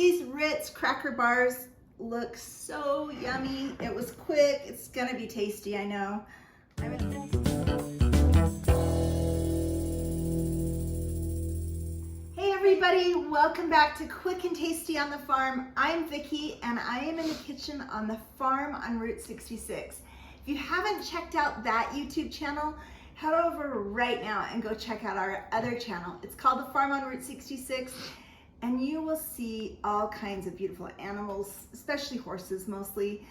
These Ritz cracker bars look so yummy. It was quick. It's gonna be tasty, I know. Hey everybody, welcome back to Quick and Tasty on the Farm. I'm Vicki and I am in the kitchen on the farm on Route 66. If you haven't checked out that YouTube channel, head over right now and go check out our other channel. It's called The Farm on Route 66. And you will see all kinds of beautiful animals, especially horses mostly.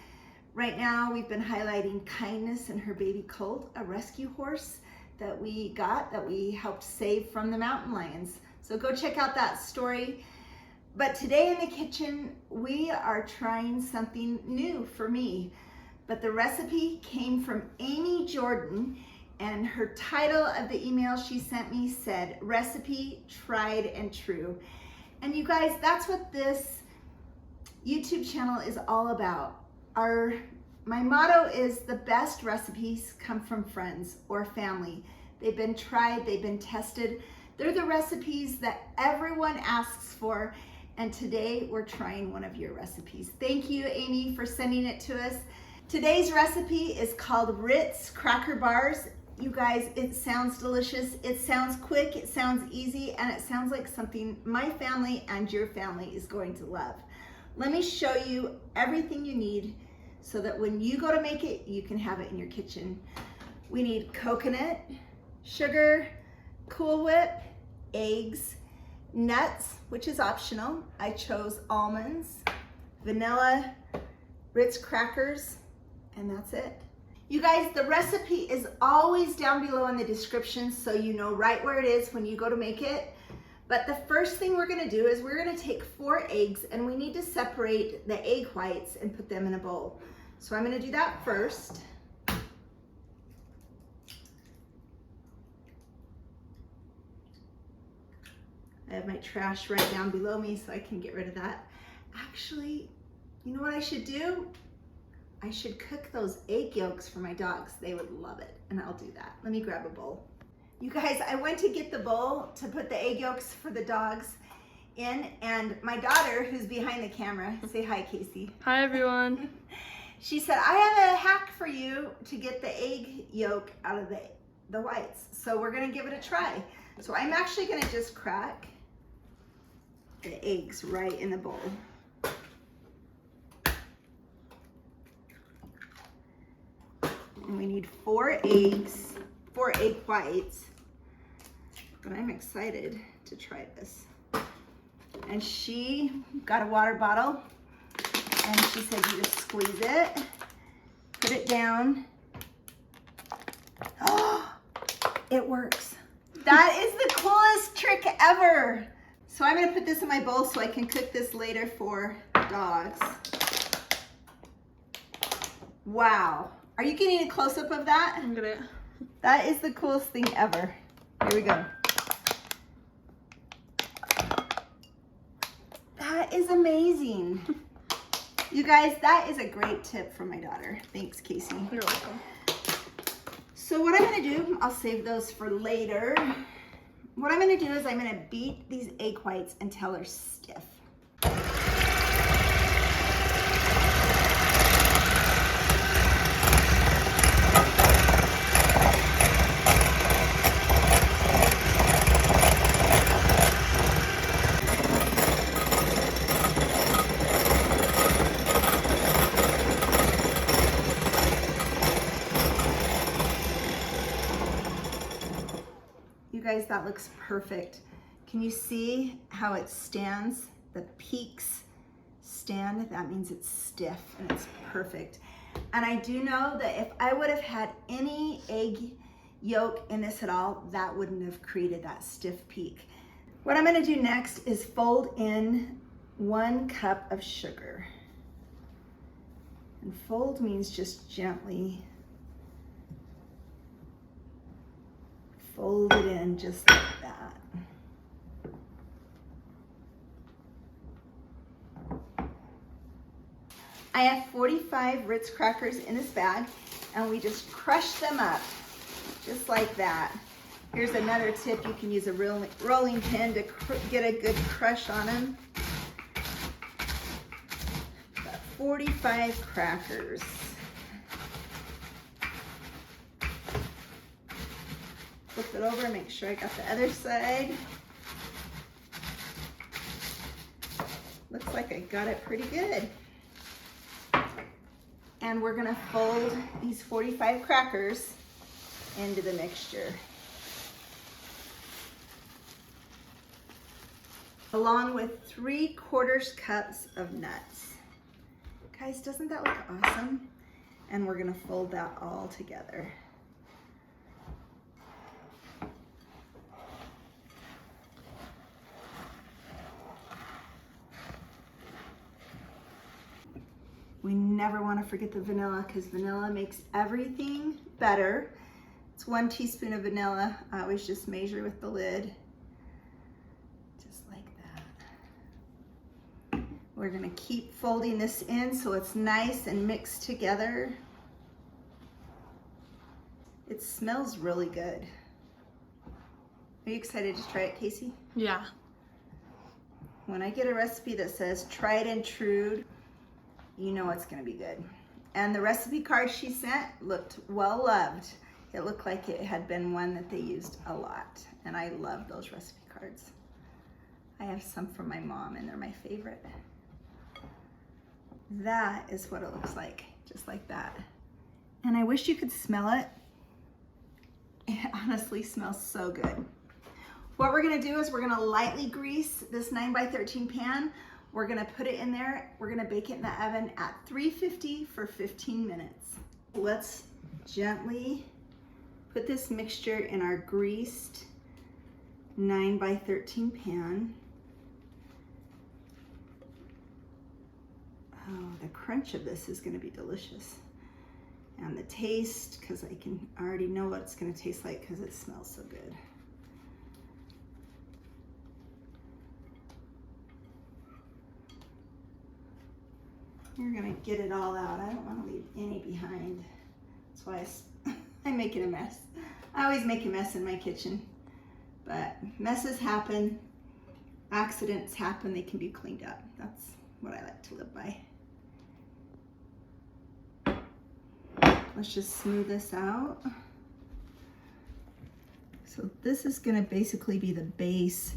Right now we've been highlighting Kindness and her baby Colt, a rescue horse that we helped save from the mountain lions. So go check out that story. But today in the kitchen, we are trying something new for me. But the recipe came from Amy Jordan, and her title of the email she sent me said, Recipe Tried and True. And you guys, that's what this YouTube channel is all about. My motto is the best recipes come from friends or family. They've been tried, they've been tested. They're the recipes that everyone asks for. And today we're trying one of your recipes. Thank you, Amy, for sending it to us. Today's recipe is called Ritz cracker bars. You guys, it sounds delicious, it sounds quick, it sounds easy, and it sounds like something my family and your family is going to love. Let me show you everything you need so that when you go to make it, you can have it in your kitchen. We need coconut, sugar, Cool Whip, eggs, nuts, which is optional. I chose almonds, vanilla, Ritz crackers, and that's it. You guys, the recipe is always down below in the description so you know right where it is when you go to make it. But the first thing we're gonna do is we're gonna take 4 eggs and we need to separate the egg whites and put them in a bowl. So I'm gonna do that first. I have my trash right down below me so I can get rid of that. Actually, you know what I should do? I should cook those egg yolks for my dogs. They would love it, and I'll do that. Let me grab a bowl. You guys, I went to get the bowl to put the egg yolks for the dogs in, and my daughter, who's behind the camera, say hi, Casey. Hi, everyone. She said, I have a hack for you to get the egg yolk out of the whites. So we're gonna give it a try. So I'm actually gonna just crack the eggs right in the bowl. And we need 4 eggs, 4 egg whites. But I'm excited to try this. And she got a water bottle and she said you just squeeze it, put it down. Oh, it works. That is the coolest trick ever. So I'm gonna put this in my bowl so I can cook this later for dogs. Wow. Are you getting a close-up of that? I'm gonna. That is the coolest thing ever. Here we go. That is amazing. You guys, that is a great tip from my daughter. Thanks, Casey. You're welcome. So what I'm gonna do, I'll save those for later. What I'm gonna do is I'm gonna beat these egg whites until they're stiff. You guys, that looks perfect. Can you see how it stands? The peaks stand, that means it's stiff and it's perfect. And I do know that if I would have had any egg yolk in this at all, that wouldn't have created that stiff peak. What I'm gonna do next is fold in 1 cup of sugar. And fold means just gently fold it in just like that. I have 45 Ritz crackers in this bag, and we just crush them up, just like that. Here's another tip, you can use a rolling pin to get a good crush on them. 45 crackers. Flip it over, make sure I got the other side. Looks like I got it pretty good. And we're gonna fold these 45 crackers into the mixture, along with 3/4 cups of nuts. Guys, doesn't that look awesome? And we're gonna fold that all together. We never want to forget the vanilla, because vanilla makes everything better. It's 1 teaspoon of vanilla. I always just measure with the lid. Just like that. We're going to keep folding this in so it's nice and mixed together. It smells really good. Are you excited to try it, Casey? Yeah. When I get a recipe that says tried and true, you know it's gonna be good. And the recipe card she sent looked well loved. It looked like it had been one that they used a lot. And I love those recipe cards. I have some from my mom and they're my favorite. That is what it looks like, just like that. And I wish you could smell it. It honestly smells so good. What we're gonna do is we're gonna lightly grease this 9x13 pan. We're gonna put it in there. We're gonna bake it in the oven at 350 for 15 minutes. Let's gently put this mixture in our greased 9x13 pan. Oh, the crunch of this is gonna be delicious. And the taste, because I can already know what it's gonna taste like because it smells so good. You're gonna get it all out. I don't wanna leave any behind. That's why I'm making a mess. I always make a mess in my kitchen, but messes happen, accidents happen, they can be cleaned up. That's what I like to live by. Let's just smooth this out. So this is gonna basically be the base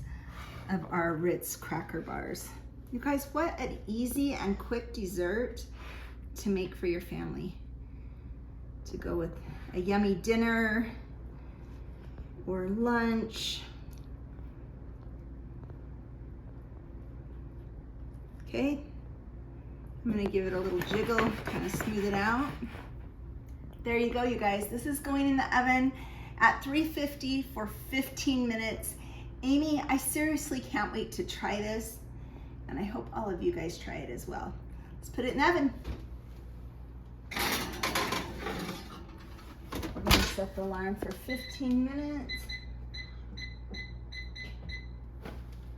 of our Ritz cracker bars. You guys, what an easy and quick dessert to make for your family. To go with a yummy dinner or lunch. Okay, I'm gonna give it a little jiggle, kind of smooth it out. There you go, you guys. This is going in the oven at 350 for 15 minutes. Amy, I seriously can't wait to try this. And I hope all of you guys try it as well. Let's put it in the oven. We're gonna set the alarm for 15 minutes.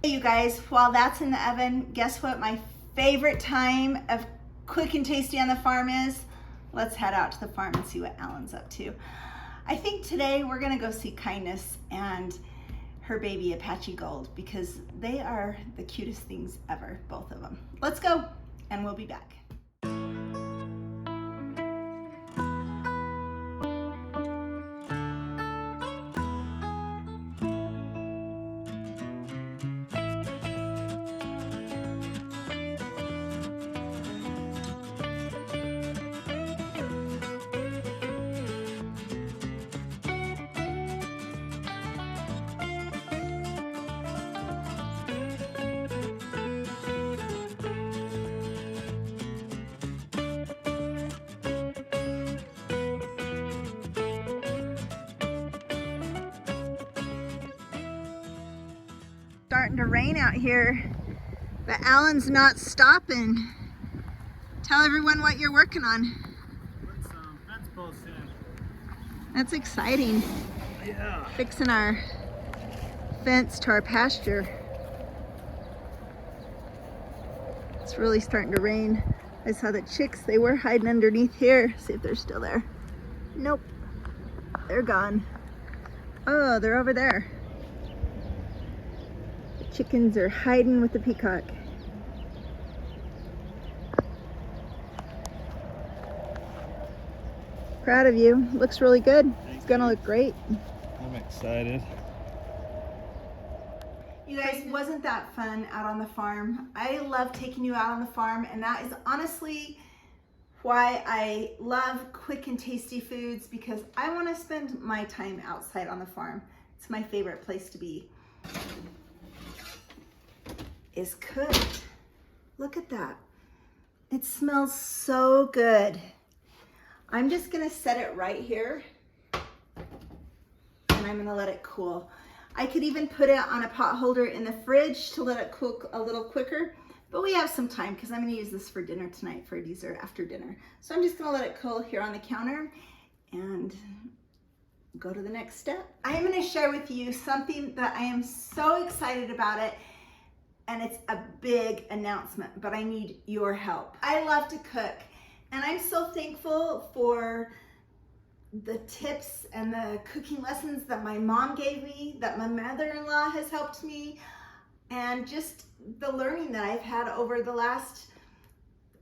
Hey you guys, while that's in the oven, guess what my favorite time of quick and tasty on the farm is? Let's head out to the farm and see what Alan's up to. I think today we're gonna go see Kindness and her baby Apache Gold, because they are the cutest things ever, both of them. Let's go, and we'll be back. Starting to rain out here, but Alan's not stopping. Tell everyone what you're working on. Put some fence posts in. That's exciting. Yeah. Fixing our fence to our pasture. It's really starting to rain. I saw the chicks, they were hiding underneath here. See if they're still there. Nope, they're gone. Oh, they're over there. Chickens are hiding with the peacock. Proud of you. Looks really good. Thank It's gonna you. look great. I'm excited. You guys, wasn't that fun out on the farm? I love taking you out on the farm, and that is honestly why I love quick and tasty foods, because I want to spend my time outside on the farm. It's my favorite place to be. Is cooked. Look at that. It smells so good. I'm just gonna set it right here, and I'm gonna let it cool. I could even put it on a pot holder in the fridge to let it cook a little quicker, but we have some time because I'm gonna use this for dinner tonight, for dessert after dinner. So I'm just gonna let it cool here on the counter and go to the next step. I am gonna share with you something that I am so excited about it, and it's a big announcement, but I need your help. I love to cook, and I'm so thankful for the tips and the cooking lessons that my mom gave me, that my mother-in-law has helped me, and just the learning that I've had over the last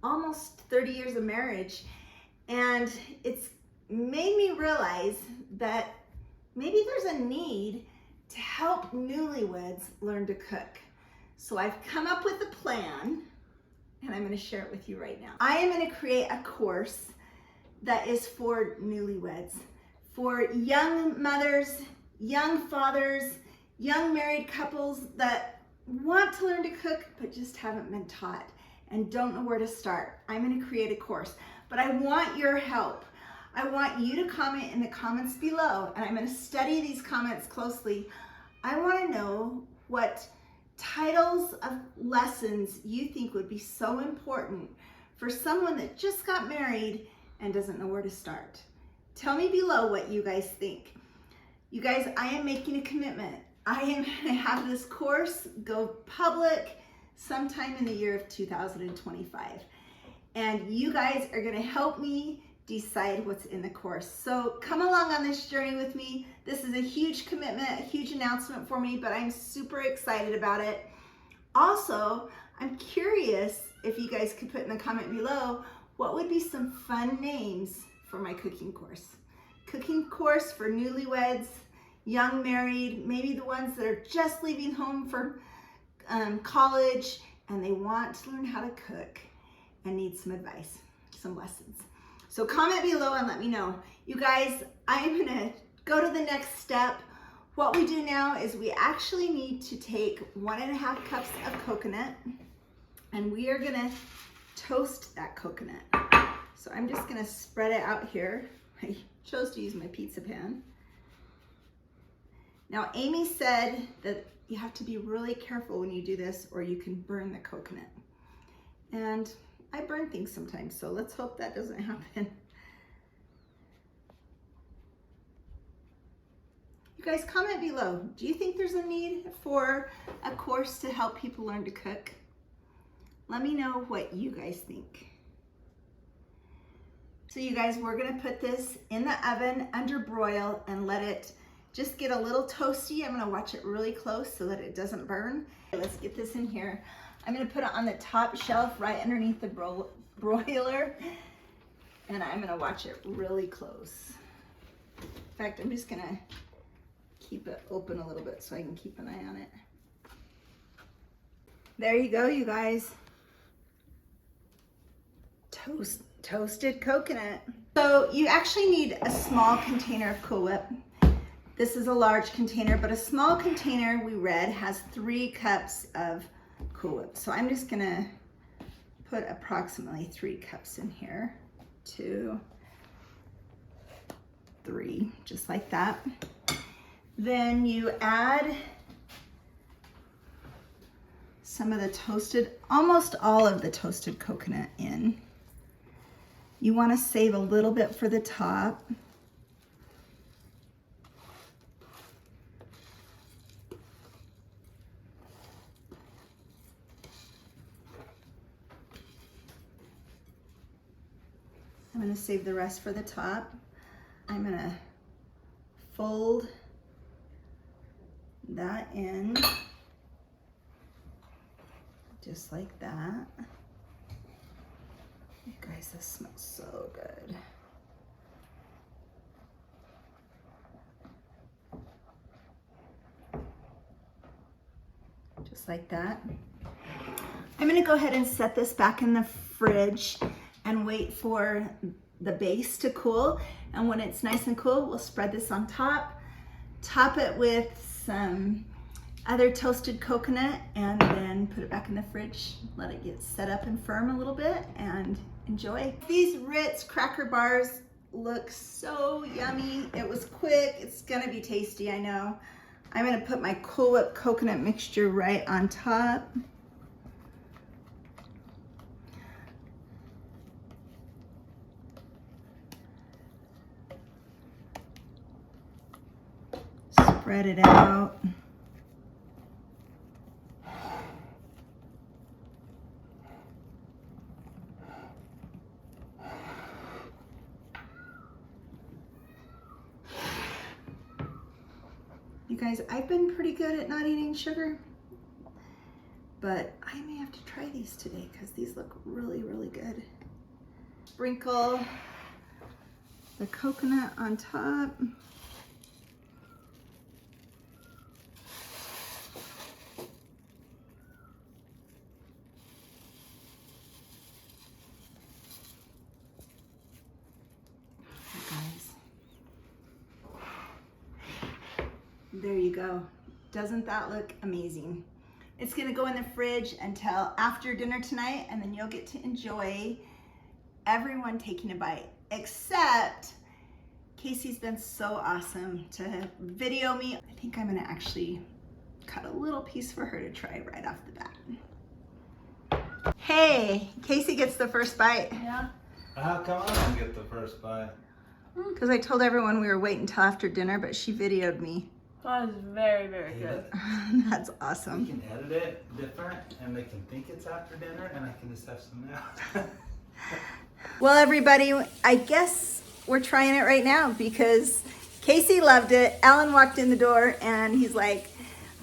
almost 30 years of marriage. And it's made me realize that maybe there's a need to help newlyweds learn to cook. So I've come up with a plan, and I'm gonna share it with you right now. I am gonna create a course that is for newlyweds, for young mothers, young fathers, young married couples that want to learn to cook but just haven't been taught and don't know where to start. I'm gonna create a course, but I want your help. I want you to comment in the comments below, and I'm gonna study these comments closely. I wanna know what titles of lessons you think would be so important for someone that just got married and doesn't know where to start. Tell me below what you guys think. You guys, I am making a commitment. I am gonna have this course go public sometime in the year of 2025. And you guys are gonna help me decide what's in the course. So come along on this journey with me. This is a huge commitment, a huge announcement for me, but I'm super excited about it. Also, I'm curious if you guys could put in the comment below, what would be some fun names for my cooking course? Cooking course for newlyweds, young married, maybe the ones that are just leaving home for college and they want to learn how to cook and need some advice, some lessons. So comment below and let me know. You guys, I'm gonna go to the next step. What we do now is we actually need to take 1.5 cups of coconut, and we are gonna toast that coconut. So I'm just gonna spread it out here. I chose to use my pizza pan. Now, Amy said that you have to be really careful when you do this or you can burn the coconut. And I burn things sometimes, so let's hope that doesn't happen. You guys, comment below. Do you think there's a need for a course to help people learn to cook? Let me know what you guys think. So you guys, we're gonna put this in the oven under broil and let it just get a little toasty. I'm gonna watch it really close so that it doesn't burn. Let's get this in here. I'm gonna put it on the top shelf right underneath the broiler, and I'm gonna watch it really close. In fact, I'm just gonna keep it open a little bit so I can keep an eye on it. There you go, you guys. Toasted coconut. So you actually need a small container of Cool Whip. This is a large container, but a small container, we read, has 3 cups of Cool Whip. So I'm just gonna put approximately 3 cups in here. 2, 3, just like that. Then you add some of the toasted, almost all of the toasted coconut in. You want to save a little bit for the top. I'm going to save the rest for the top. I'm going to fold that in just like that. You guys, this smells so good. like that. I'm gonna go ahead and set this back in the fridge and wait for the base to cool. And when it's nice and cool, we'll spread this on top, top it with some other toasted coconut, and then put it back in the fridge, let it get set up and firm a little bit, and enjoy. These Ritz cracker bars look so yummy. It was quick, it's gonna be tasty, I know. I'm gonna put my Cool Whip coconut mixture right on top. Spread it out. You guys, I've been pretty good at not eating sugar, but I may have to try these today because these look really, really good. Sprinkle the coconut on top. There you go. Doesn't that look amazing? It's gonna go in the fridge until after dinner tonight, and then you'll get to enjoy everyone taking a bite, except Casey's been so awesome to video me. I think I'm gonna actually cut a little piece for her to try right off the bat. Hey, Casey gets the first bite. Yeah. How come I don't get the first bite? Because I told everyone we were waiting until after dinner, but she videoed me. That is very, very good. That's We awesome. can edit it different, and they can think it's after dinner, and I can just have some now. Well, everybody, I guess we're trying it right now because Casey loved it. Alan walked in the door and he's like,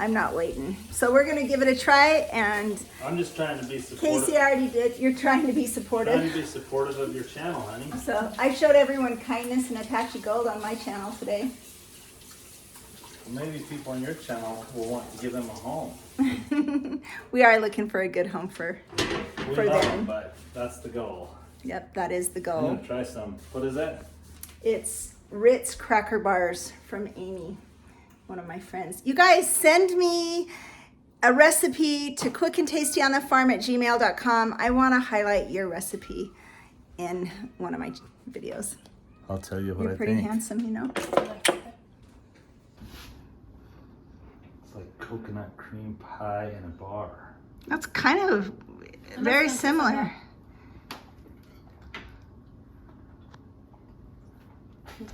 I'm not waiting. So we're gonna give it a try, and I'm just trying to be supportive. Casey already did. You're trying to be Trying supportive. to be supportive of your channel, honey. So I showed everyone kindness and Apache Gold on my channel today. Maybe people on your channel will want to give them a home. We are looking for a good home for We For love them. them, but that's the goal. Yep, that is the I'm goal. gonna try some. What is that? It's Ritz cracker bars from Amy, one of my friends. You guys send me a recipe to quickandtastyonthefarm@gmail.com. I want to highlight your recipe in one of my videos. I'll tell you what You're I pretty think. handsome, you know. It's like coconut cream pie in a bar. That's kind of very similar.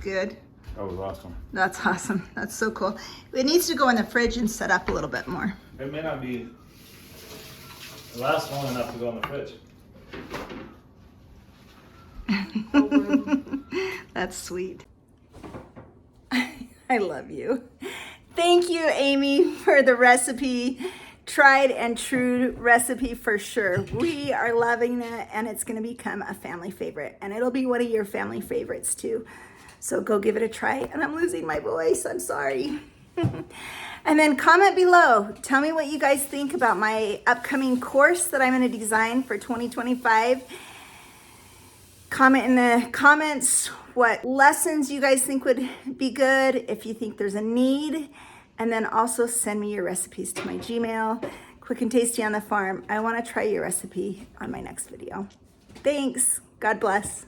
Good. That was awesome. That's awesome. That's so cool. It needs to go in the fridge and set up a little bit more. It may not be the last long enough to go in the fridge. That's sweet. I love you. Thank you, Amy, for the recipe. Tried and true recipe for sure. We are loving it, and it's going to become a family favorite, and it'll be one of your family favorites too. So go give it a try. And I'm losing my voice. I'm sorry. And then comment below. Tell me what you guys think about my upcoming course that I'm going to design for 2025. Comment in the comments what lessons you guys think would be good, if you think there's a need. And then also send me your recipes to my Gmail, Quick and Tasty on the Farm. I want to try your recipe on my next video. Thanks. God bless.